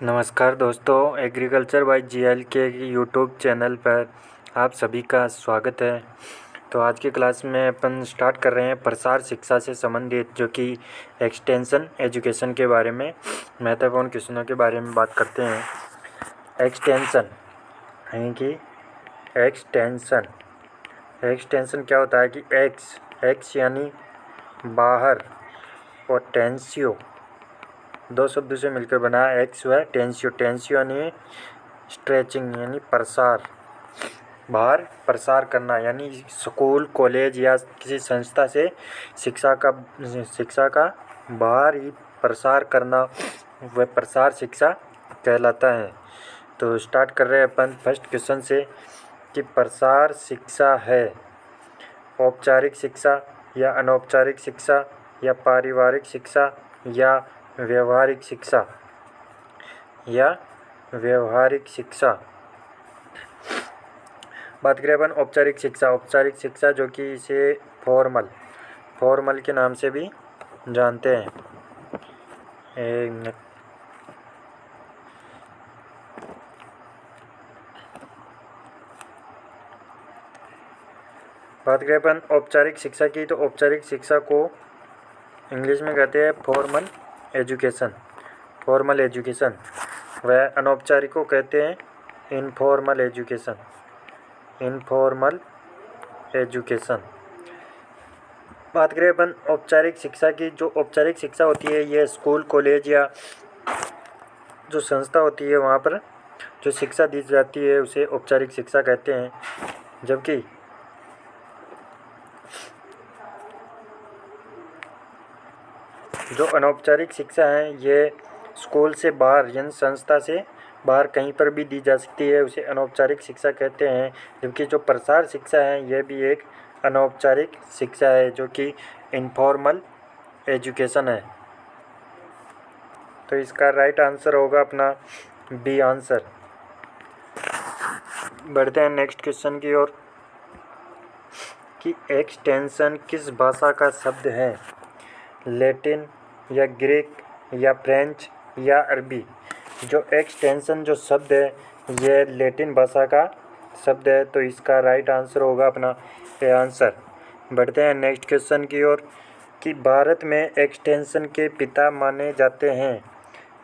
नमस्कार दोस्तों, agriculture by GL के यूट्यूब चैनल पर आप सभी का स्वागत है। तो आज की क्लास में अपन स्टार्ट कर रहे हैं प्रसार शिक्षा से संबंधित जो कि एक्सटेंशन एजुकेशन के बारे में महत्वपूर्ण क्वेश्चनों के बारे में बात करते हैं। एक्सटेंशन यानी कि एक्सटेंशन क्या होता है कि एक्स यानी बाहर और टेंसियो दो शब्दों से मिलकर बना एक्स व टेंसियो यानी स्ट्रेचिंग यानी प्रसार, बाहर प्रसार करना यानी स्कूल कॉलेज या किसी संस्था से शिक्षा का बाहर ही प्रसार करना वह प्रसार शिक्षा कहलाता है। तो स्टार्ट कर रहे हैं अपन फर्स्ट क्वेश्चन से कि प्रसार शिक्षा है औपचारिक शिक्षा या अनौपचारिक शिक्षा या पारिवारिक शिक्षा या व्यवहारिक शिक्षा। बात करें अपन औपचारिक शिक्षा जो कि इसे फॉर्मल के नाम से भी जानते हैं। एक मिनट। बात करें अपन औपचारिक शिक्षा की, तो औपचारिक शिक्षा को इंग्लिश में कहते हैं फॉर्मल एजुकेशन। वह अनौपचारिक को कहते हैं इनफॉर्मल एजुकेशन। बात करें अपन औपचारिक शिक्षा की, जो औपचारिक शिक्षा होती है यह स्कूल कॉलेज या जो संस्था होती है वहाँ पर जो शिक्षा दी जाती है उसे औपचारिक शिक्षा कहते हैं। जबकि जो अनौपचारिक शिक्षा है ये स्कूल से बाहर यानी संस्था से बाहर कहीं पर भी दी जा सकती है, उसे अनौपचारिक शिक्षा कहते हैं। जबकि जो प्रसार शिक्षा है यह भी एक अनौपचारिक शिक्षा है जो कि इनफॉर्मल एजुकेशन है। तो इसका राइट आंसर होगा अपना बी आंसर। बढ़ते हैं नेक्स्ट क्वेश्चन की ओर कि एक्सटेंशन किस भाषा का शब्द है, लैटिन या ग्रीक या फ्रेंच या अरबी। जो एक्सटेंशन जो शब्द है यह लैटिन भाषा का शब्द है, तो इसका राइट आंसर होगा अपना ए आंसर। बढ़ते हैं नेक्स्ट क्वेश्चन की ओर कि भारत में एक्सटेंशन के पिता माने जाते हैं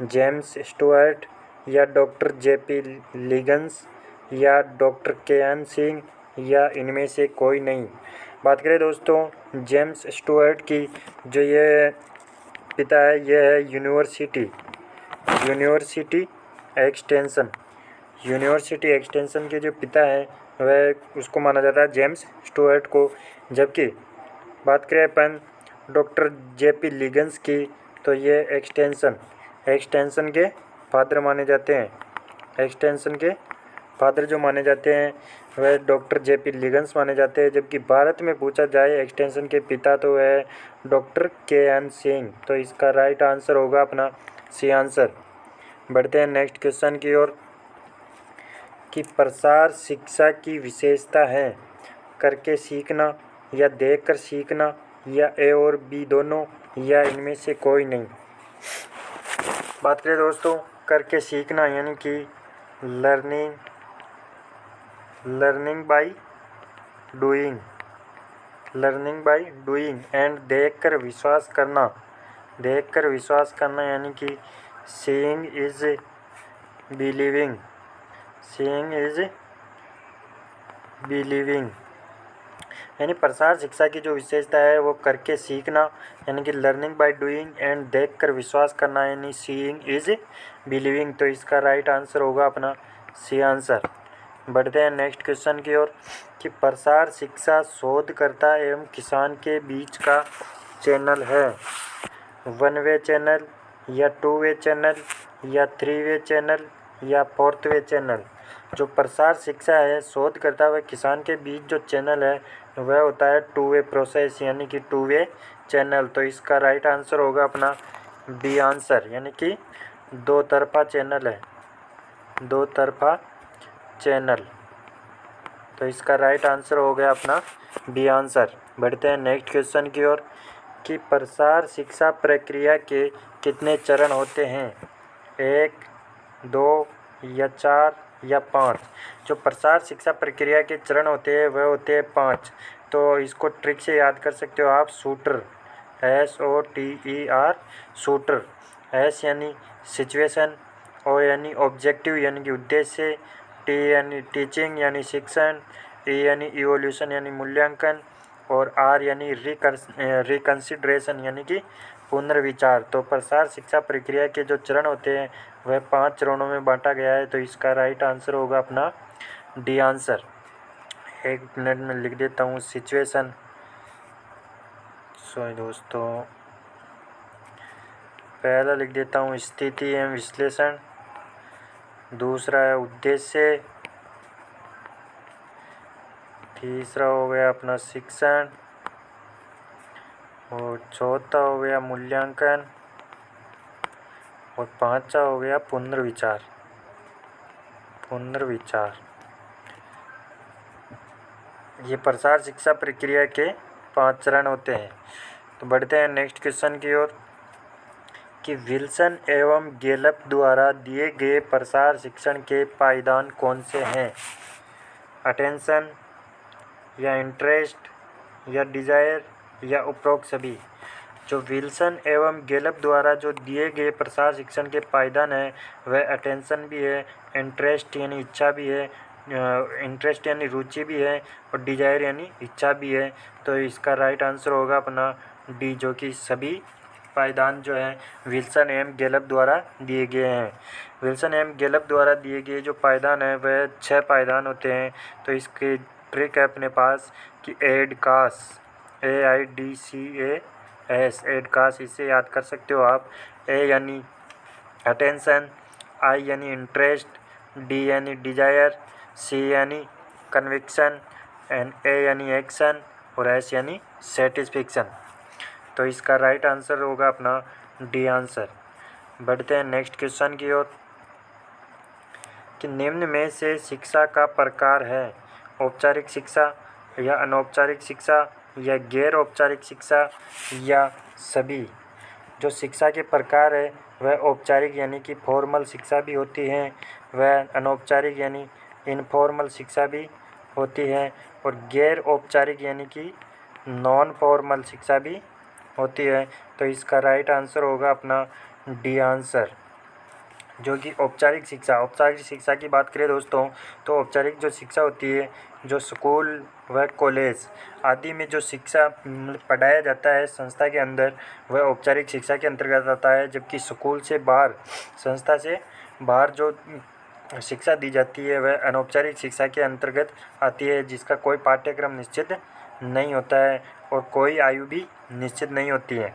जेम्स स्टुअर्ट या डॉक्टर जेपी लिगन्स या डॉक्टर केएन सिंह या इनमें से कोई नहीं। बात करें दोस्तों जेम्स स्टुअर्ट की, जो ये पिता है यह है यूनिवर्सिटी एक्सटेंशन के जो पिता है वह उसको माना जाता है जेम्स स्टुअर्ट को। जबकि बात करें अपन डॉक्टर जेपी लिगन्स की, तो ये एक्सटेंशन के फादर माने जाते हैं। एक्सटेंशन के फादर जो माने जाते हैं वह डॉक्टर जेपी लिगन्स माने जाते हैं। जबकि भारत में पूछा जाए एक्सटेंशन के पिता तो वह डॉक्टर केएन सिंह। तो इसका राइट आंसर होगा अपना सी आंसर। बढ़ते हैं नेक्स्ट क्वेश्चन की ओर कि प्रसार शिक्षा की विशेषता है करके सीखना या देखकर सीखना या ए और बी दोनों या इनमें से कोई नहीं। बात करें दोस्तों करके सीखना यानी कि लर्निंग बाय डूइंग एंड देखकर विश्वास करना यानी कि सीइंग इज बिलीविंग यानी प्रसार शिक्षा की जो विशेषता है वो करके सीखना यानी कि लर्निंग बाय डूइंग एंड देखकर विश्वास करना यानी सीइंग इज बिलीविंग। तो इसका राइट आंसर होगा अपना सी आंसर। बढ़ते हैं नेक्स्ट क्वेश्चन की ओर कि प्रसार शिक्षा शोधकर्ता एवं किसान के बीच का चैनल है, 1 वे चैनल या 2 वे चैनल या 3 वे चैनल या 4th वे चैनल। जो प्रसार शिक्षा है शोधकर्ता व किसान के बीच जो चैनल है वह होता है 2 वे प्रोसेस यानी कि 2 वे चैनल। तो इसका राइट आंसर होगा अपना बी आंसर यानी कि दो तरफा चैनल। तो इसका राइट आंसर हो गया अपना बी आंसर। बढ़ते हैं नेक्स्ट क्वेश्चन की ओर कि प्रसार शिक्षा प्रक्रिया के कितने चरण होते हैं, 1, 2 या 4 या 5। जो प्रसार शिक्षा प्रक्रिया के चरण होते हैं वह होते हैं 5। तो इसको ट्रिक से याद कर सकते हो आप, शूटर, SOTER, शूटर। S यानी सिचुएशन, O यानी ऑब्जेक्टिव यानी कि उद्देश्य, T यानी टीचिंग यानी शिक्षण, E यानी इवोल्यूशन यानी मूल्यांकन, और R यानी रिकंसिडरेशन यानी कि पुनर्विचार। तो प्रसार शिक्षा प्रक्रिया के जो चरण होते हैं वह 5 चरणों में बांटा गया है। तो इसका राइट आंसर होगा अपना डी आंसर। 1 मिनट में लिख देता हूँ सिचुएशन। सॉरी दोस्तों, पहला लिख देता हूँ स्थिति एवं विश्लेषण, दूसरा है उद्देश्य, तीसरा हो गया अपना शिक्षण, और चौथा हो गया मूल्यांकन, और पांचवा हो गया पुनर्विचार। ये प्रसार शिक्षा प्रक्रिया के 5 चरण होते हैं। तो बढ़ते हैं नेक्स्ट क्वेश्चन की ओर कि विल्सन एवं गैलप द्वारा दिए गए प्रसार शिक्षण के पायदान कौन से हैं? अटेंशन या इंटरेस्ट या डिजायर या उपरोक्त सभी। जो विल्सन एवं गैलप द्वारा जो दिए गए प्रसार शिक्षण के पायदान है वह अटेंशन भी है, इंटरेस्ट यानी इच्छा भी है, इंटरेस्ट यानी रुचि भी है, और डिजायर यानी इच्छा भी है। तो इसका राइट आंसर होगा अपना डी, जो कि सभी पायदान जो है विल्सन एवं गैलप द्वारा दिए गए हैं। विल्सन एवं गैलप द्वारा दिए गए जो पायदान है वह 6 पायदान होते हैं। तो इसकी ट्रिक है अपने पास कि एडकास, AIDCAS, एडकास, इसे याद कर सकते हो आप। ए यानी अटेंशन, आई यानी इंटरेस्ट, डी यानी डिजायर, सी यानी कन्विक्शन, एंड ए यानी एक्शन, और एस यानी सेटिस्फिक्शन। तो इसका राइट आंसर होगा अपना डी आंसर। बढ़ते हैं नेक्स्ट क्वेश्चन की ओर कि निम्न में से शिक्षा का प्रकार है औपचारिक शिक्षा या अनौपचारिक शिक्षा या गैर औपचारिक शिक्षा या सभी। जो शिक्षा के प्रकार है वह औपचारिक यानी कि फॉर्मल शिक्षा भी होती है, वह अनौपचारिक यानी इनफॉर्मल शिक्षा भी होती है, और गैर औपचारिक यानी कि नॉन फॉर्मल शिक्षा भी होती है। तो इसका राइट आंसर होगा अपना डी आंसर, जो कि औपचारिक शिक्षा की बात करें दोस्तों तो औपचारिक जो शिक्षा होती है, जो स्कूल व कॉलेज आदि में जो शिक्षा पढ़ाया जाता है संस्था के अंदर, वह औपचारिक शिक्षा के अंतर्गत आता है। जबकि स्कूल से बाहर, संस्था से बाहर जो शिक्षा दी जाती है वह अनौपचारिक शिक्षा के अंतर्गत आती है, जिसका कोई पाठ्यक्रम निश्चित नहीं होता है और कोई आयु भी निश्चित नहीं होती है।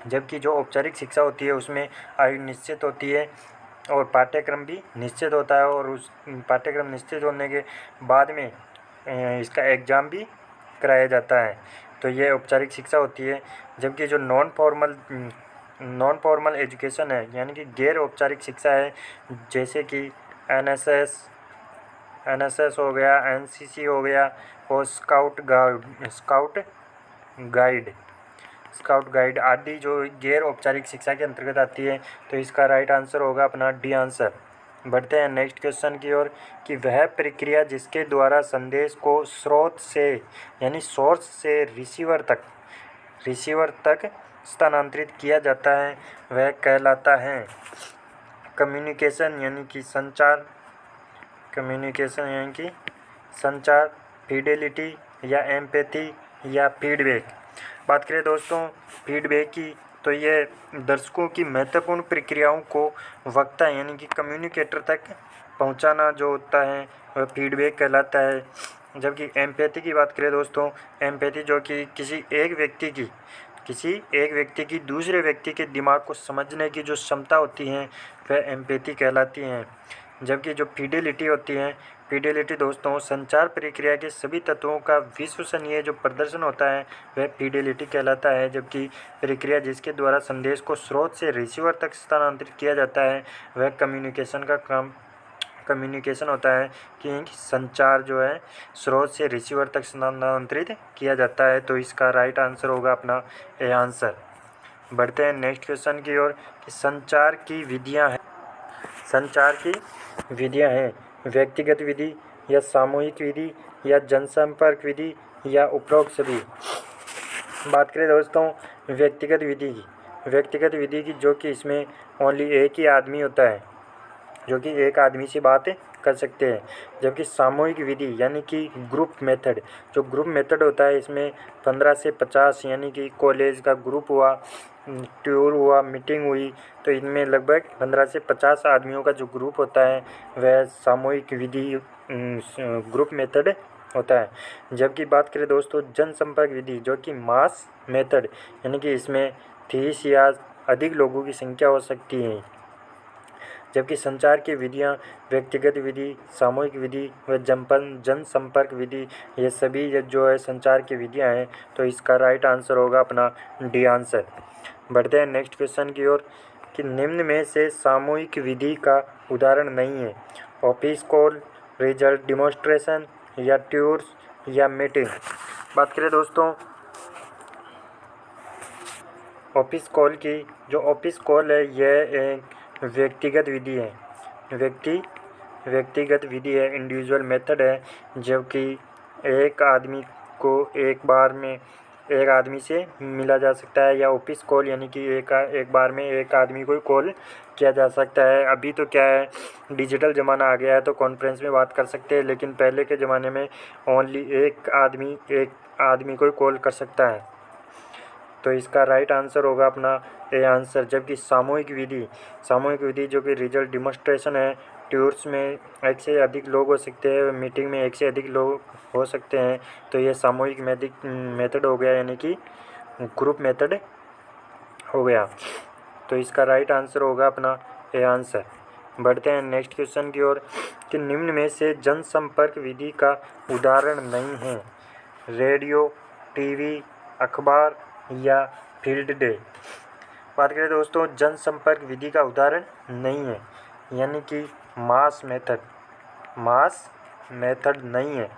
जबकि जो औपचारिक शिक्षा होती है उसमें आयु निश्चित होती है और पाठ्यक्रम भी निश्चित होता है, और उस पाठ्यक्रम निश्चित होने के बाद में इसका एग्ज़ाम भी कराया जाता है। तो ये औपचारिक शिक्षा होती है। जबकि जो नॉन फॉर्मल एजुकेशन है यानी कि गैर औपचारिक शिक्षा है, जैसे कि एनएसएस हो गया, एनसीसी हो गया, और स्काउट गाइड आदि जो गैर औपचारिक शिक्षा के अंतर्गत आती है। तो इसका राइट आंसर होगा अपना डी आंसर। बढ़ते हैं नेक्स्ट क्वेश्चन की ओर कि वह प्रक्रिया जिसके द्वारा संदेश को स्रोत से यानी सोर्स से रिसीवर तक स्थानांतरित किया जाता है वह कहलाता है कम्युनिकेशन यानी कि संचार, फिडेलिटी या एम्पैथी या फीडबैक। बात करें दोस्तों फीडबैक की, तो ये दर्शकों की महत्वपूर्ण प्रक्रियाओं को वक्ता यानी कि कम्युनिकेटर तक पहुंचाना जो होता है वह फीडबैक कहलाता है। जबकि एम्पैथी की बात करें दोस्तों, एम्पैथी जो कि किसी एक व्यक्ति की दूसरे व्यक्ति के दिमाग को समझने की जो क्षमता होती है वह एम्पैथी कहलाती है। जबकि जो फिडेलिटी होती है, फिडेलिटी दोस्तों संचार प्रक्रिया के सभी तत्वों का विश्वसनीय जो प्रदर्शन होता है वह फिडेलिटी कहलाता है। जबकि प्रक्रिया जिसके द्वारा संदेश को स्रोत से रिसीवर तक स्थानांतरित किया जाता है वह कम्युनिकेशन होता है कि संचार जो है स्रोत से रिसीवर तक स्थानांतरित किया जाता है। तो इसका राइट आंसर होगा अपना ए आंसर। बढ़ते हैं नेक्स्ट क्वेश्चन की ओर कि संचार की विधियाँ हैं संचार की विधियाँ हैं, व्यक्तिगत विधि या सामूहिक विधि या जनसंपर्क विधि या उपरोक्त सभी। बात करें दोस्तों व्यक्तिगत विधि की, जो कि इसमें ओनली एक ही आदमी होता है, जो कि एक आदमी से बात कर सकते हैं। जबकि सामूहिक विधि यानी कि ग्रुप मेथड, जो ग्रुप मेथड होता है इसमें 15 से 50 यानी कि कॉलेज का ग्रुप हुआ, टूर हुआ, मीटिंग हुई, तो इनमें लगभग 15 से 50 आदमियों का जो ग्रुप होता है वह सामूहिक विधि ग्रुप मेथड होता है। जबकि बात करें दोस्तों जनसंपर्क विधि, जो कि मास मेथड यानी कि इसमें 30 या अधिक लोगों की संख्या हो सकती है। जबकि संचार की विधियाँ व्यक्तिगत विधि, सामूहिक विधि व जनसंपर्क विधि, ये सभी जो है संचार की विधियाँ हैं। तो इसका राइट आंसर होगा अपना डी आंसर। बढ़ते हैं नेक्स्ट क्वेश्चन की ओर कि निम्न में से सामूहिक विधि का उदाहरण नहीं है। ऑफिस कॉल, रिजल्ट डिमॉन्स्ट्रेशन या टूर्स या मीटिंग। बात करें दोस्तों ऑफिस कॉल की, जो ऑफिस कॉल है यह एक व्यक्तिगत विधि है, व्यक्तिगत विधि है, इंडिविजुअल मेथड है, जबकि एक आदमी को एक बार में एक आदमी से मिला जा सकता है। या ऑफिस कॉल यानी कि एक बार में एक आदमी को कॉल किया जा सकता है। अभी तो क्या है, डिजिटल ज़माना आ गया है तो कॉन्फ्रेंस में बात कर सकते हैं, लेकिन पहले के ज़माने में ओनली एक आदमी को कॉल कर सकता है। तो इसका राइट आंसर होगा अपना ए आंसर। जबकि सामूहिक विधि जो कि रिजल्ट डिमॉन्स्ट्रेशन है, टूर्स में एक से अधिक लोग हो सकते हैं, मीटिंग में एक से अधिक लोग हो सकते हैं, तो ये सामूहिक मेथड हो गया यानी कि ग्रुप मेथड हो गया। तो इसका राइट आंसर होगा अपना ए आंसर। बढ़ते हैं नेक्स्ट क्वेश्चन की ओर कि निम्न में से जनसंपर्क विधि का उदाहरण नहीं है। रेडियो, टीवी, अखबार या फील्ड डे। बात करें दोस्तों जनसंपर्क विधि का उदाहरण नहीं है यानी कि मास मेथड नहीं है।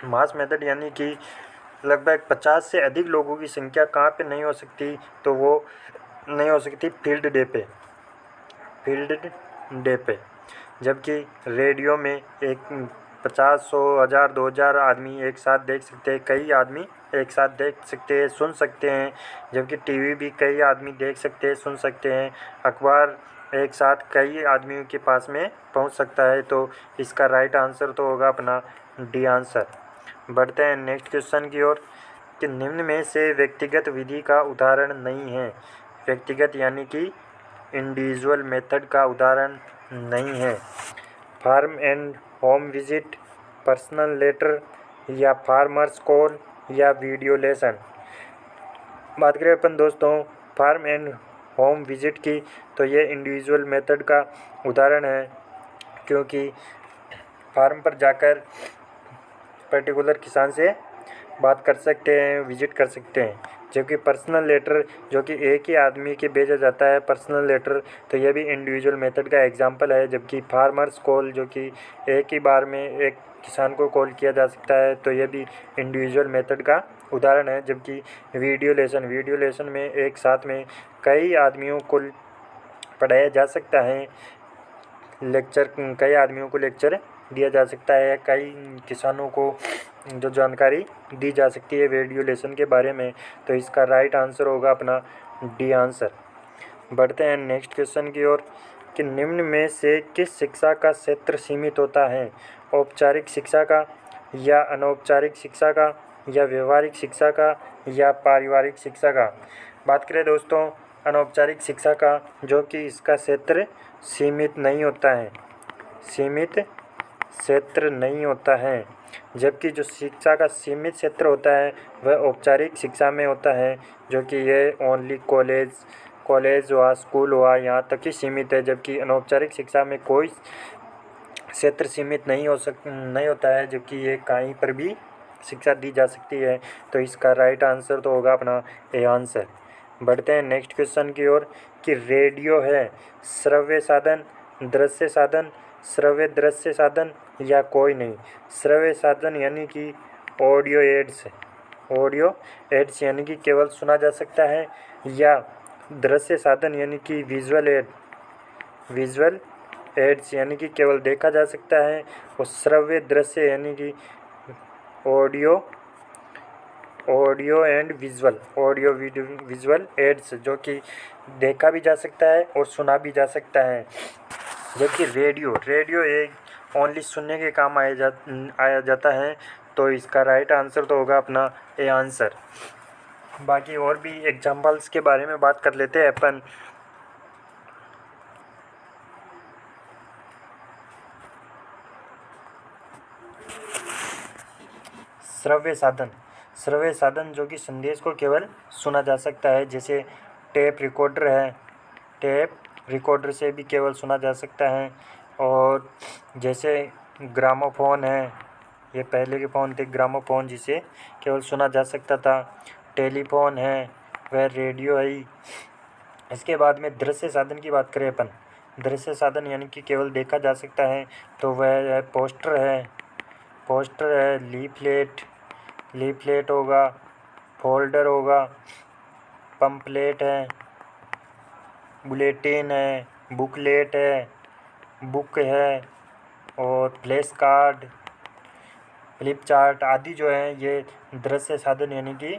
मास मेथड यानी कि लगभग 50 से अधिक लोगों की संख्या कहाँ पे नहीं हो सकती, तो वो नहीं हो सकती फील्ड डे पे। जबकि रेडियो में एक 50, 100, 1000, 2000 आदमी एक साथ देख सकते हैं, कई आदमी एक साथ देख सकते हैं, सुन सकते हैं। जबकि टीवी भी कई आदमी देख सकते हैं, सुन सकते हैं। अखबार एक साथ कई आदमियों के पास में पहुंच सकता है। तो इसका राइट आंसर तो होगा अपना डी आंसर। बढ़ते हैं नेक्स्ट क्वेश्चन की ओर कि निम्न में से व्यक्तिगत विधि का उदाहरण नहीं है। व्यक्तिगत यानी कि इंडिविजुअल मेथड का उदाहरण नहीं है। Farm and home visit, personal letter या फार्मर्स कॉल या वीडियो लेसन। बात करें अपन दोस्तों फार्म एंड होम विजिट की, तो ये इंडिविजुअल मेथड का उदाहरण है, क्योंकि फार्म पर जाकर पर्टिकुलर किसान से बात कर सकते हैं, विजिट कर सकते हैं। जबकि पर्सनल लेटर जो कि एक ही आदमी के भेजा जाता है पर्सनल लेटर, तो यह भी इंडिविजुअल मेथड का एग्जांपल है। जबकि फार्मर्स कॉल जो कि एक ही बार में एक किसान को कॉल किया जा सकता है, तो यह भी इंडिविजुअल मेथड का उदाहरण है। जबकि वीडियो लेसन में एक साथ में कई आदमियों को पढ़ाया जा सकता है, कई आदमियों को लेक्चर दिया जा सकता है, कई किसानों को जो जानकारी दी जा सकती है वीडियो लेसन के बारे में। तो इसका राइट आंसर होगा अपना डी आंसर। बढ़ते हैं नेक्स्ट क्वेश्चन की ओर कि निम्न में से किस शिक्षा का क्षेत्र सीमित होता है। औपचारिक शिक्षा का या अनौपचारिक शिक्षा का या व्यवहारिक शिक्षा का या पारिवारिक शिक्षा का। बात करें दोस्तों अनौपचारिक शिक्षा का, जो कि इसका क्षेत्र सीमित नहीं होता है। जबकि जो शिक्षा का सीमित क्षेत्र होता है वह औपचारिक शिक्षा में होता है, जो कि ये ओनली कॉलेज हुआ, स्कूल हुआ, यहाँ तक ही सीमित है। जबकि अनौपचारिक शिक्षा में कोई क्षेत्र सीमित नहीं होता है, जबकि ये कहीं पर भी शिक्षा दी जा सकती है। तो इसका राइट आंसर तो होगा अपना ए आंसर। बढ़ते हैं नेक्स्ट क्वेश्चन की ओर कि रेडियो है श्रव्य साधन, दृश्य साधन, श्रव्य दृश्य साधन या कोई नहीं। श्रव्य साधन यानी कि ऑडियो एड्स यानी कि केवल सुना जा सकता है, या दृश्य साधन यानी कि विजुअल एड विजुअल एड्स यानी कि केवल देखा जा सकता है, और श्रव्य दृश्य यानी कि ऑडियो एंड विजुअल एड्स जो कि देखा भी जा सकता है और सुना भी जा सकता है। जबकि रेडियो एक ओनली सुनने के काम आया जाता है। तो इसका राइट आंसर तो होगा अपना ए आंसर। बाकी और भी एग्जांपल्स के बारे में बात कर लेते हैं अपन। श्रव्य साधन जो कि संदेश को केवल सुना जा सकता है, जैसे टेप रिकॉर्डर है, टेप रिकॉर्डर से भी केवल सुना जा सकता है। और जैसे ग्रामोफोन है, ये पहले के फ़ोन थे ग्रामोफोन जिसे केवल सुना जा सकता था। टेलीफोन है, वह रेडियो है। इसके बाद में दृश्य साधन की बात करें अपन, दृश्य साधन यानी कि केवल देखा जा सकता है, तो वह है पोस्टर है, लीफलेट होगा, फोल्डर होगा, पम्पलेट है, बुलेटिन है, बुकलेट है, बुक है, और फ्लैश कार्ड, फ्लिप चार्ट आदि जो है ये दृश्य साधन यानी कि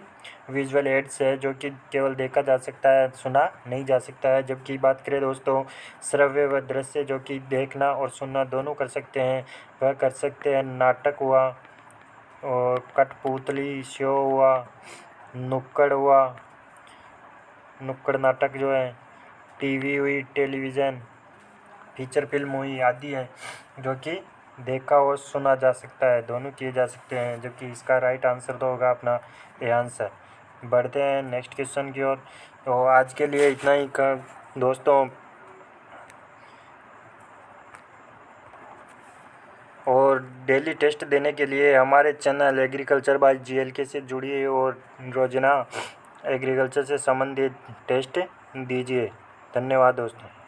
विजुअल एड्स है, जो कि केवल देखा जा सकता है, सुना नहीं जा सकता है। जबकि बात करें दोस्तों श्रव्य व दृश्य जो कि देखना और सुनना दोनों कर सकते हैं, वह कर सकते हैं नाटक हुआ, और कठपुतली शो हुआ, नुक्कड़ हुआ, नुक्कड़ नाटक जो है, टीवी हुई, टेलीविज़न, फीचर फिल्म हुई आदि है, जो कि देखा और सुना जा सकता है, दोनों किए जा सकते हैं। जबकि इसका राइट आंसर तो होगा अपना ए आंसर। बढ़ते हैं नेक्स्ट क्वेश्चन की ओर। तो आज के लिए इतना ही दोस्तों, और डेली टेस्ट देने के लिए हमारे चैनल एग्रीकल्चर बाय GLK से जुड़िए और रोजाना एग्रीकल्चर से संबंधित टेस्ट दीजिए। धन्यवाद दोस्तों।